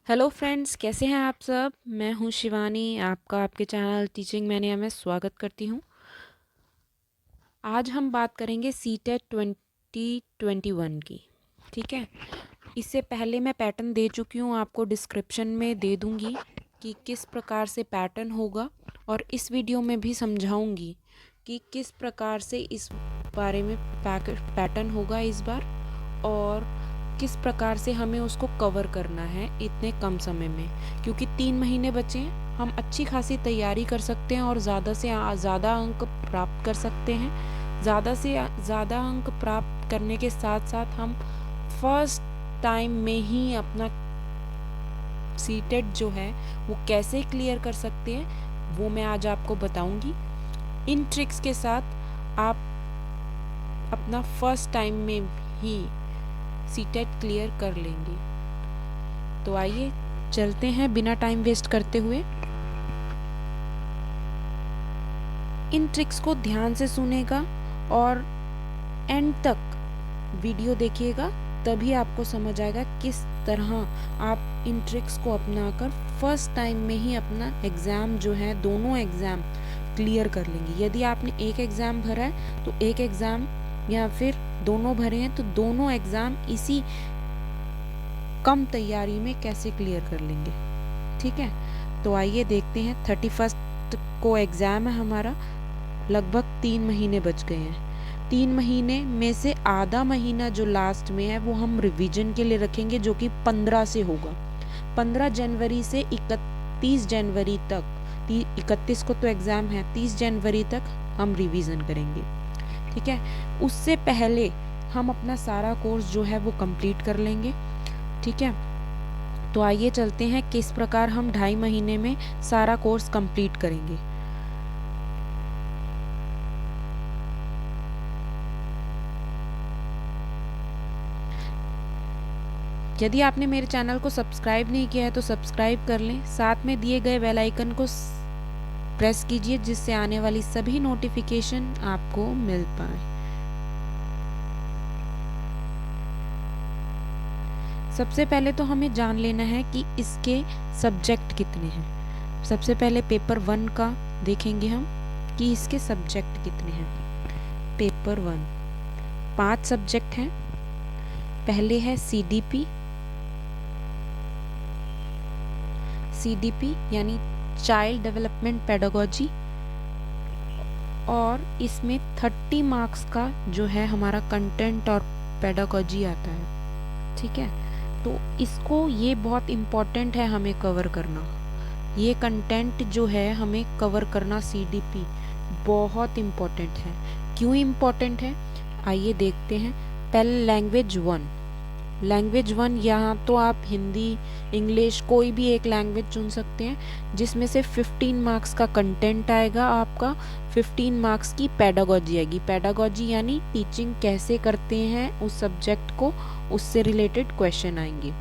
Hello friends, कैसे हैं आप सब। मैं हूं शिवानी, आपका आपके चैनल टीचिंग मैनिया में स्वागत करती हूं। आज हम बात करेंगे सीटेट 2021 की। ठीक है, इससे पहले मैं पैटर्न दे चुकी हूं, आपको डिस्क्रिप्शन में दे दूंगी कि किस प्रकार से पैटर्न होगा, और इस वीडियो में भी समझाऊंगी कि किस प्रकार से इस बारे में पैटर्न होगा इस बार, और किस प्रकार से हमें उसको कवर करना है इतने कम समय में। क्योंकि 3 महीने बचे हैं, हम अच्छी खासी तैयारी कर सकते हैं और ज़्यादा से ज़्यादा अंक प्राप्त कर सकते हैं। ज़्यादा से ज़्यादा अंक प्राप्त करने के साथ साथ हम फर्स्ट टाइम में ही अपना सीटेट जो है वो कैसे क्लियर कर सकते हैं, वो मैं आज आपको बताऊंगी। इन ट्रिक्स के साथ आप अपना फर्स्ट टाइम में ही सीटेट क्लियर कर लेंगे। तो आइए चलते हैं बिना टाइम वेस्ट करते हुए। इन ट्रिक्स को ध्यान से सुनेगा और एंड तक वीडियो देखिएगा, तभी आपको समझ आएगा किस तरह आप इन ट्रिक्स को अपनाकर फर्स्ट टाइम में ही अपना एग्ज़ाम जो है, दोनों एग्ज़ाम क्लियर कर लेंगे। यदि आपने एक एग्ज़ाम भरा है तो एक एग्ज़ाम, या फिर दोनों भरे हैं तो दोनों एग्ज़ाम इसी कम तैयारी में कैसे क्लियर कर लेंगे। ठीक है, तो आइए देखते हैं। 31 को एग्ज़ाम है हमारा, लगभग 3 महीने बच गए हैं। 3 महीने में से आधा महीना जो लास्ट में है वो हम रिवीजन के लिए रखेंगे, जो कि 15 से होगा। 15 जनवरी से 31 जनवरी तक, 31 को तो एग्ज़ाम है, 30 जनवरी तक हम रिवीजन करेंगे। ठीक है, उससे पहले हम अपना सारा कोर्स जो है वो कंप्लीट कर लेंगे। ठीक है, तो आइए चलते हैं किस प्रकार हम 2.5 महीने में सारा कोर्स कंप्लीट करेंगे। यदि आपने मेरे चैनल को सब्सक्राइब नहीं किया है तो सब्सक्राइब कर लें, साथ में दिए गए बेल आइकन को प्रेस कीजिए, जिससे आने वाली सभी नोटिफिकेशन आपको मिल पाए। सबसे पहले तो हमें जान लेना है कि इसके सब्जेक्ट कितने हैं। सबसे पहले पेपर 1 का देखेंगे हम कि इसके सब्जेक्ट कितने हैं। पेपर 1 5 सब्जेक्ट हैं। पहले है सीडीपी यानी चाइल्ड डेवलपमेंट पेडागोजी, और इसमें 30 मार्क्स का जो है हमारा कंटेंट और पेडागोजी आता है। ठीक है, तो इसको, ये बहुत इम्पॉर्टेंट है हमें कवर करना। ये कंटेंट जो है हमें कवर करना, सीडीपी बहुत इम्पॉर्टेंट है। क्यों इम्पॉर्टेंट है, आइए देखते हैं। पहले लैंग्वेज 1, यहाँ तो आप हिंदी, इंग्लिश, कोई भी एक लैंग्वेज चुन सकते हैं, जिसमें से 15 मार्क्स का कंटेंट आएगा आपका, 15 मार्क्स की पेडागोजी आएगी। पेडागोजी यानी टीचिंग कैसे करते हैं उस सब्जेक्ट को, उससे रिलेटेड क्वेश्चन आएंगे।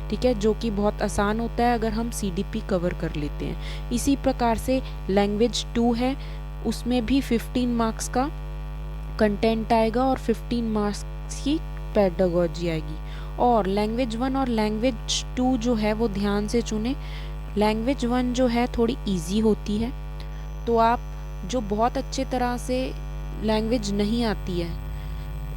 ठीक है, जो कि बहुत आसान होता है अगर हम सीडीपी कवर कर लेते हैं। इसी प्रकार से लैंग्वेज 2 है, उसमें भी 15 मार्क्स का कंटेंट आएगा और 15 मार्क्स की पेडागोजी आएगी। और लैंग्वेज 1 और लैंग्वेज 2 जो है वो ध्यान से चुने। लैंग्वेज 1 जो है थोड़ी इजी होती है, तो आप जो बहुत अच्छे तरह से लैंग्वेज नहीं आती है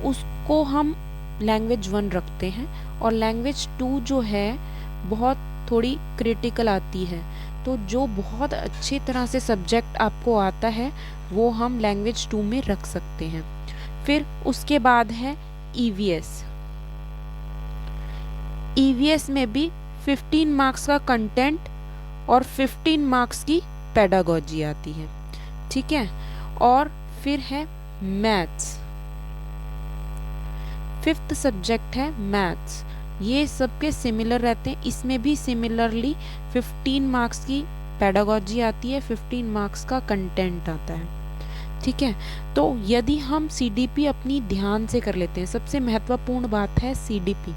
उसको हम लैंग्वेज 1 रखते हैं, और लैंग्वेज 2 जो है बहुत थोड़ी क्रिटिकल आती है, तो जो बहुत अच्छी तरह से सब्जेक्ट आपको आता है वो हम लैंग्वेज 2 में रख सकते हैं। फिर उसके बाद है ईवीएस में भी 15 मार्क्स का कंटेंट और 15 मार्क्स की पेडागोजी आती है। ठीक है, और फिर है मैथ्स, 5th सब्जेक्ट है मैथ्स। ये सबके सिमिलर रहते हैं, इसमें भी सिमिलरली 15 मार्क्स की पेडागोजी आती है, 15 मार्क्स का कंटेंट आता है। ठीक है, तो यदि हम सीडीपी अपनी ध्यान से कर लेते हैं, सबसे महत्वपूर्ण बात है सीडीपी।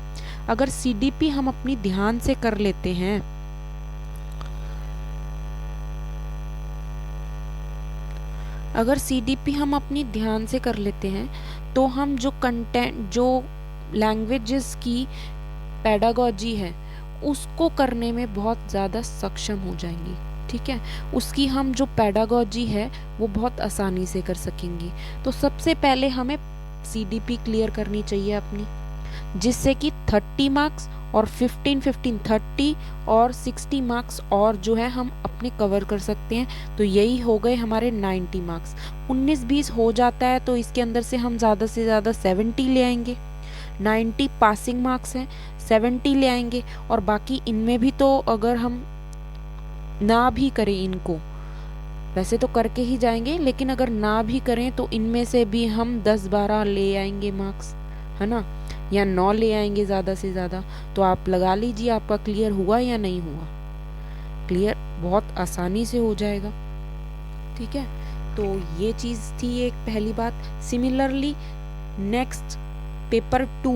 अगर सीडीपी हम अपनी ध्यान से कर लेते हैं, अगर सीडीपी हम अपनी ध्यान से कर लेते हैं तो हम जो कंटेंट, जो लैंग्वेजेस की पेडागोजी है उसको करने में बहुत ज़्यादा सक्षम हो जाएंगी। ठीक है, उसकी हम जो पेडागोजी है वो बहुत आसानी से कर सकेंगी। तो सबसे पहले हमें CDP क्लियर करनी चाहिए अपनी, जिससे कि 30 मार्क्स और 15 30 और 60 मार्क्स और जो है हम अपने कवर कर सकते हैं। तो यही हो गए हमारे 90 मार्क्स। 19-20 हो जाता है तो इसके अंदर से हम ज़्यादा से ज़्यादा 70 ले आएंगे। 90 पासिंग मार्क्स हैं, 70 ले आएंगे। और बाकी इनमें भी तो अगर हम ना भी करें इनको, वैसे तो करके ही जाएंगे, लेकिन अगर ना भी करें तो इनमें से भी हम 10-12 ले आएंगे मार्क्स, है ना, या 9 ले आएंगे ज़्यादा से ज़्यादा। तो आप लगा लीजिए आपका क्लियर हुआ या नहीं हुआ। क्लियर बहुत आसानी से हो जाएगा। ठीक है, तो ये चीज़ थी एक पहली बात। सिमिलरली नेक्स्ट पेपर 2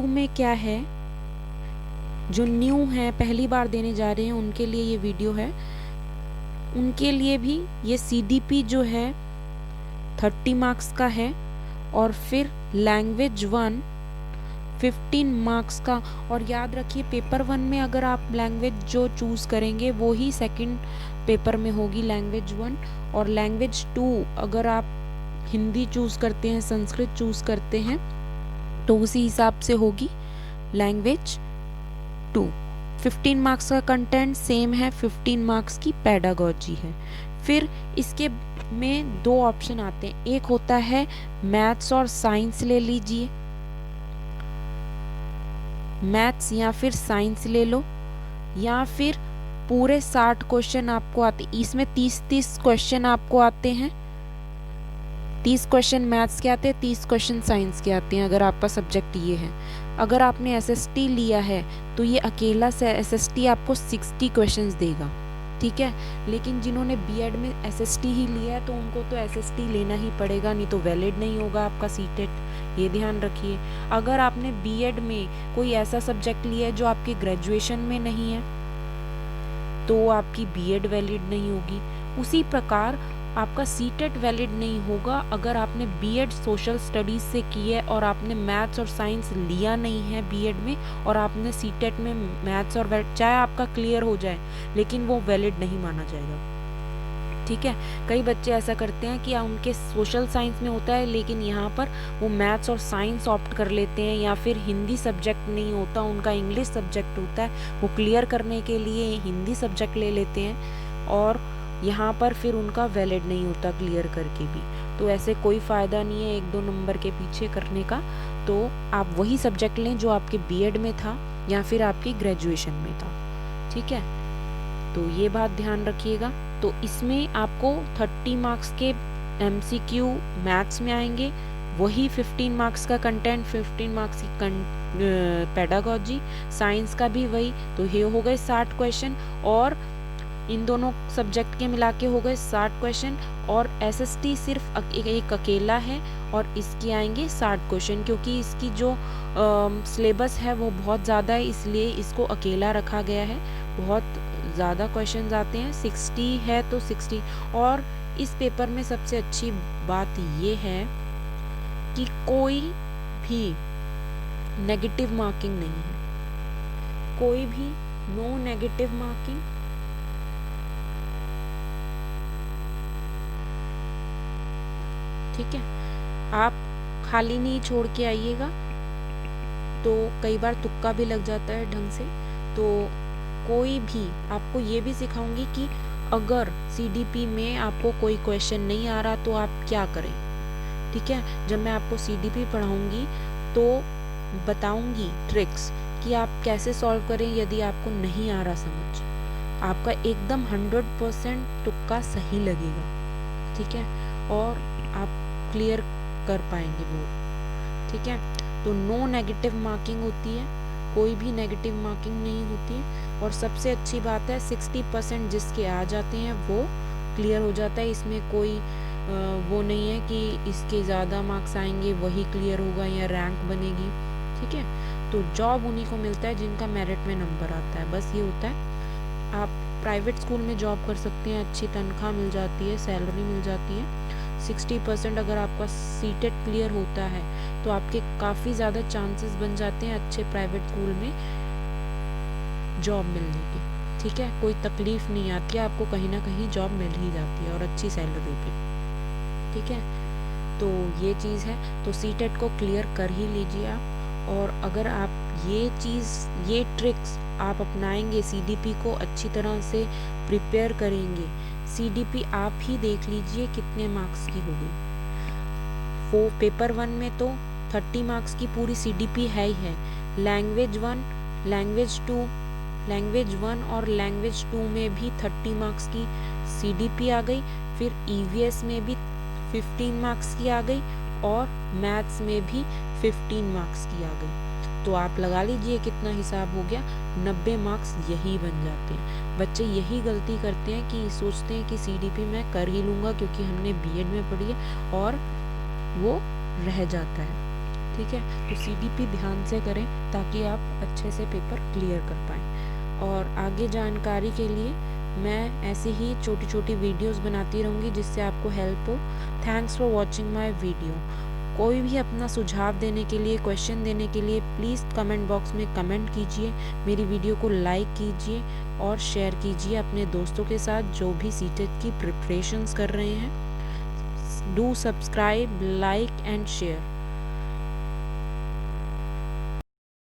में क्या है, जो न्यू है पहली बार देने जा रहे हैं उनके लिए ये वीडियो है। उनके लिए भी ये CDP जो है 30 मार्क्स का है, और फिर लैंग्वेज 1 15 मार्क्स का। और याद रखिए पेपर 1 में अगर आप लैंग्वेज जो चूज़ करेंगे वो ही सेकंड पेपर में होगी, लैंग्वेज 1। और लैंग्वेज 2 अगर आप हिंदी चूज़ करते हैं, संस्कृत चूज़ करते हैं, तो उसी हिसाब से होगी लैंग्वेज 2। 15 मार्क्स का कंटेंट सेम है, 15 मार्क्स की पेडागोजी है। फिर इसके में 2 ऑप्शन आते हैं, एक होता है मैथ्स और साइंस ले लीजिए, मैथ्स या फिर साइंस ले लो, या फिर पूरे 60 क्वेश्चन आपको आते, इसमें 30-30 क्वेश्चन आपको आते हैं। 30 क्वेश्चन मैथ्स के आते हैं, 30 क्वेश्चन साइंस के आते हैं, अगर आपका सब्जेक्ट ये है। अगर आपने SST लिया है तो ये अकेला से SST आपको 60 क्वेश्चंस देगा। ठीक है, लेकिन जिन्होंने B.Ed में SST ही लिया है तो उनको तो SST लेना ही पड़ेगा, नहीं तो वैलिड नहीं होगा आपका CTET, ये ध्यान रखिए। अगर आपने B.Ed में कोई ऐसा सब्जेक्ट लिया है जो आपके ग्रेजुएशन में नहीं है तो आपकी B.Ed वैलिड नहीं होगी। उसी प्रकार आपका CTET वैलिड नहीं होगा अगर आपने B.Ed सोशल स्टडीज़ से की है और आपने मैथ्स और साइंस लिया नहीं है B.Ed में, और आपने CTET में मैथ्स और चाहे आपका क्लियर हो जाए लेकिन वो वैलिड नहीं माना जाएगा। ठीक है, कई बच्चे ऐसा करते हैं कि उनके सोशल साइंस में होता है लेकिन यहाँ पर वो मैथ्स और साइंस ऑप्ट कर लेते हैं, या फिर हिंदी सब्जेक्ट नहीं होता उनका, इंग्लिश सब्जेक्ट होता है, वो क्लियर करने के लिए हिंदी सब्जेक्ट ले लेते हैं और यहाँ पर फिर उनका वैलिड नहीं होता क्लियर करके भी। तो ऐसे कोई फ़ायदा नहीं है 1-2 नंबर के पीछे करने का। तो आप वही सब्जेक्ट लें जो आपके B.Ed में था या फिर आपकी ग्रेजुएशन में था। ठीक है, तो ये बात ध्यान रखिएगा। तो इसमें आपको 30 मार्क्स के MCQ मैथ्स में आएंगे, वही 15 मार्क्स का कंटेंट, 15 मार्क्स की पेडागोजी, साइंस का भी वही। तो ये हो गए 60 क्वेश्चन, और इन दोनों सब्जेक्ट के मिला के हो गए 60 क्वेश्चन। और SST सिर्फ एक अकेला है और इसकी आएंगे 60 क्वेश्चन, क्योंकि इसकी जो सिलेबस है वो बहुत ज़्यादा है, इसलिए इसको अकेला रखा गया है। बहुत ज़्यादा क्वेश्चन आते हैं, 60 है तो 60। और इस पेपर में सबसे अच्छी बात ये है कि कोई भी नेगेटिव मार्किंग नहीं है, कोई भी नो नेगेटिव मार्किंग। ठीक है, आप खाली नहीं छोड़ के आइएगा, तो कई बार तुक्का भी लग जाता है ढंग से। तो कोई भी, आपको ये भी सिखाऊंगी कि अगर CDP में आपको कोई क्वेश्चन नहीं आ रहा तो आप क्या करें। ठीक है, जब मैं आपको CDP पढ़ाऊंगी तो बताऊंगी ट्रिक्स कि आप कैसे सॉल्व करें यदि आपको नहीं आ रहा समझ। आपका एकदम 100% तुक्का सही लगेगा। ठीक है, और आप क्लियर कर पाएंगे वो। ठीक है, तो नो नेगेटिव मार्किंग होती है, कोई भी नेगेटिव मार्किंग नहीं होती है। और सबसे अच्छी बात है 60% जिसके आ जाते हैं वो क्लियर हो जाता है। इसमें कोई वो नहीं है कि इसके ज़्यादा मार्क्स आएंगे वही क्लियर होगा या रैंक बनेगी। ठीक है, तो जॉब उन्हीं को मिलता है जिनका मेरिट में नंबर आता है, बस ये होता है। आप प्राइवेट स्कूल में जॉब कर सकते हैं, अच्छी तनख्वाह मिल जाती है, सैलरी मिल जाती है। 60% अगर आपका सीटेट क्लियर होता है तो आपके काफ़ी ज़्यादा चांसेस बन जाते हैं अच्छे प्राइवेट स्कूल में जॉब मिलने की। ठीक है, कोई तकलीफ नहीं आती है, आपको कहीं ना कहीं जॉब मिल ही जाती है और अच्छी सैलरी पे। ठीक है, तो ये चीज़ है, तो सीटेट को क्लियर कर ही लीजिए आप। और अगर आप ये ट्रिक्स आप अपनाएंगे, सीडीपी को अच्छी तरह से प्रिपेयर करेंगे, सीडीपी आप ही देख लीजिए कितने मार्क्स की होगी। वो पेपर 1 में तो 30 मार्क्स की पूरी सीडीपी है ही है। लैंग्वेज 1, लैंग्वेज 1 और लैंग्वेज 2 में भी 30 मार्क्स की सीडीपी आ गई। फिर ईवीएस में भी 15 मार्क्स की आ गई और मैथ्स में भी 15 मार्क्स की आ गई। तो आप लगा लीजिए कितना हिसाब हो गया, 90 मार्क्स यही बन जाते हैं। बच्चे यही गलती करते हैं कि सोचते हैं कि सीडीपी मैं कर ही लूँगा क्योंकि हमने बीएड में पढ़ी है, और वो रह जाता है। ठीक है, तो सीडीपी ध्यान से करें ताकि आप अच्छे से पेपर क्लियर कर पाएँ। और आगे जानकारी के लिए मैं ऐसे ही छोटी छोटी वीडियोस बनाती रहूँगी जिससे आपको हेल्प हो। Thanks for watching my video. कोई भी अपना सुझाव देने के लिए, क्वेश्चन देने के लिए प्लीज़ कमेंट बॉक्स में कमेंट कीजिए। मेरी वीडियो को लाइक कीजिए और शेयर कीजिए अपने दोस्तों के साथ जो भी सीटेट की प्रिपरेशंस कर रहे हैं। Do subscribe, like and share.